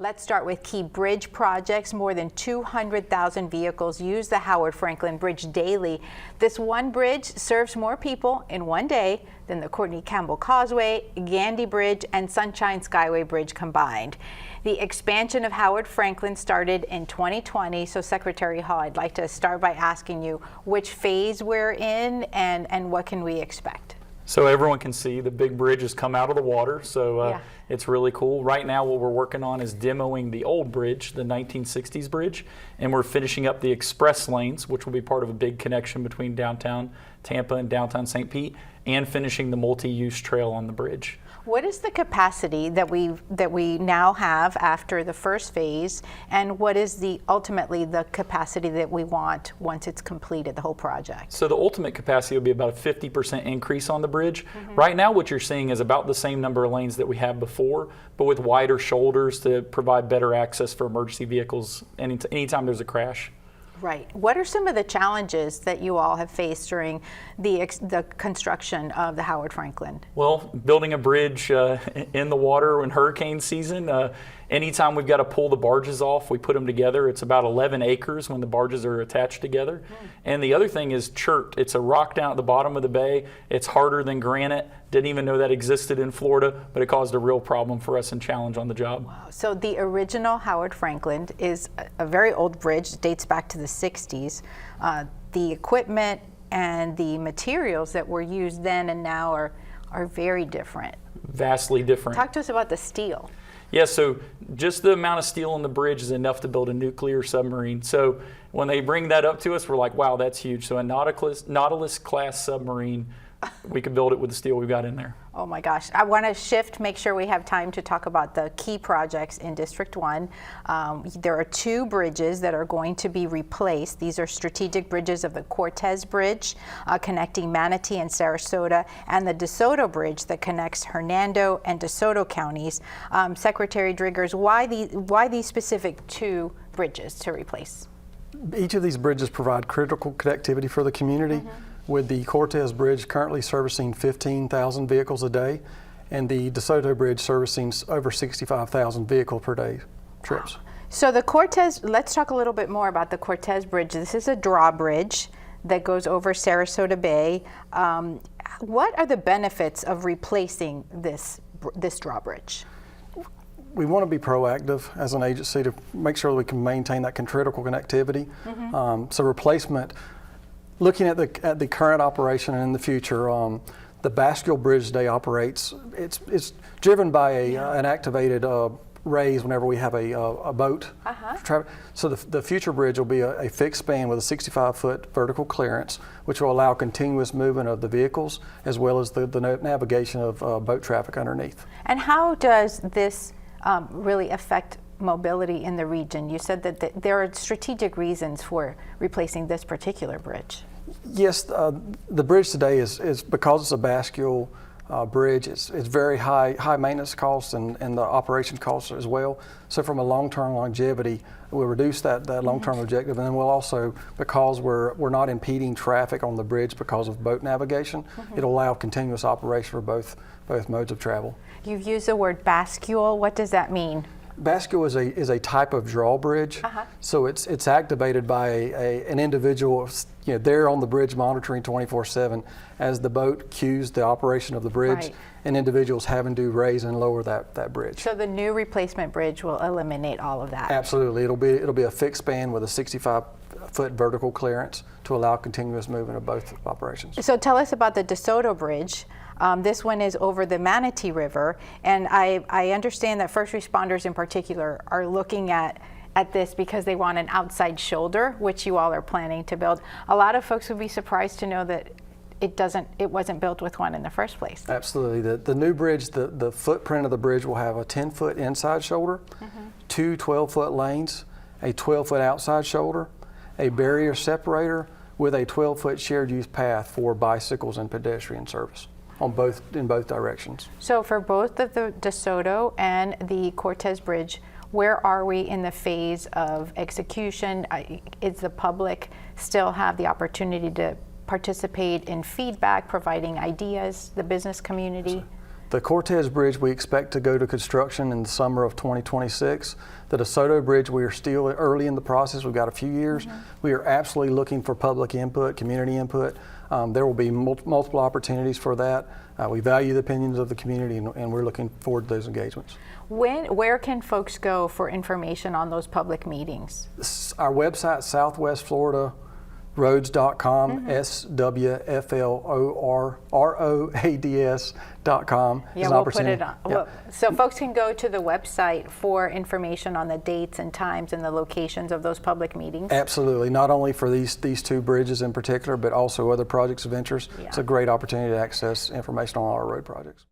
Let's start with key bridge projects. More than 200,000 vehicles use the Howard Franklin Bridge daily. This one bridge serves more people in one day than the Courtney Campbell Causeway, Gandy Bridge, and Sunshine Skyway Bridge combined. The expansion of Howard Franklin started in 2020. So Secretary Hall, I'd like to start by asking you which phase we're in and what can we expect? So everyone can see the big bridge has come out of the water, so it's really cool. Right now what we're working on is demoing the old bridge, the 1960s bridge, and we're finishing up the express lanes, which will be part of a big connection between downtown Tampa and downtown St. Pete, and finishing the multi-use trail on the bridge. What is the capacity that we now have after the first phase, and what is ultimately the capacity that we want once it's completed, the whole project? So the ultimate capacity will be about a 50% increase on the bridge. Right now what you're seeing is about the same number of lanes that we had before, but with wider shoulders to provide better access for emergency vehicles anytime there's a crash. Right. What are some of the challenges that you all have faced during the construction of the Howard Franklin? Well, building a bridge in the water in hurricane season, anytime we've got to pull the barges off, we put them together. It's about 11 acres when the barges are attached together. And the other thing is chert. It's a rock down at the bottom of the bay. It's harder than granite. Didn't even know that existed in Florida, but it caused a real problem for us and challenge on the job. Wow. So the original Howard Franklin is a very old bridge. It dates back to the 60s. The equipment and the materials that were used then and now are very different. Vastly different. Talk to us about the steel. Yeah, so just the amount of steel on the bridge is enough to build a nuclear submarine. So when they bring that up to us, we're like, wow, that's huge. So a Nautilus class submarine, we could build it with the steel we've got in there. Oh my gosh. I want to shift, make sure we have time to talk about the key projects in District 1. There are two bridges that are going to be replaced. These are strategic bridges of the Cortez Bridge connecting Manatee and Sarasota, and the DeSoto Bridge that connects Hernando and DeSoto counties. Secretary Driggers, why these specific two bridges to replace? Each of these bridges provide critical connectivity for the community. With the Cortez Bridge currently servicing 15,000 vehicles a day, and the DeSoto Bridge servicing over 65,000 vehicle per day trips. Wow. So the Cortez, let's talk a little bit more about the Cortez Bridge. This is a drawbridge that goes over Sarasota Bay. What are the benefits of replacing this drawbridge? We want to be proactive as an agency to make sure that we can maintain that critical connectivity. So replacement, looking at the current operation and in the future, the Bascule Bridge today operates. It's driven by an activated raise whenever we have a boat. So the future bridge will be a fixed span with a 65-foot vertical clearance, which will allow continuous movement of the vehicles as well as the navigation of boat traffic underneath. And how does this really affect mobility in the region? You said that there are strategic reasons for replacing this particular bridge. Yes, the bridge today is because it's a Bascule bridge, it's very high maintenance costs and the operation costs as well. So from a long-term longevity, we'll reduce that long-term objective, and then we'll also, because we're not impeding traffic on the bridge because of boat navigation, it'll allow continuous operation for both modes of travel. You've used the word Bascule. What does that mean? Bascule is a type of drawbridge, so it's activated by an individual, there on the bridge monitoring 24/7 as the boat cues the operation of the bridge, and individuals having to raise and lower that bridge. So the new replacement bridge will eliminate all of that. Absolutely, it'll be a fixed span with a 65-foot vertical clearance to allow continuous movement of both operations. So tell us about the DeSoto Bridge. This one is over the Manatee River, and I understand that first responders in particular are looking at this because they want an outside shoulder, which you all are planning to build. A lot of folks would be surprised to know that it wasn't built with one in the first place. Absolutely. The new bridge, the footprint of the bridge will have a 10-foot inside shoulder, two 12-foot lanes, a 12-foot outside shoulder, a barrier separator with a 12-foot shared use path for bicycles and pedestrian service in both directions. So for both of the DeSoto and the Cortez Bridge, where are we in the phase of execution? Is the public still have the opportunity to participate in feedback, providing ideas, the business community? The Cortez Bridge, we expect to go to construction in the summer of 2026. The DeSoto Bridge, we are still early in the process. We've got a few years. We are absolutely looking for public input, community input. There will be multiple opportunities for that. We value the opinions of the community, and we're looking forward to those engagements. Where can folks go for information on those public meetings? Our website, southwestfloridaroads.com, SWFLORROADS.com. Yeah, we'll put it on. Well, so folks can go to the website for information on the dates and times and the locations of those public meetings. Absolutely, not only for these two bridges in particular, but also other projects of interest. Yeah. It's a great opportunity to access information on our road projects.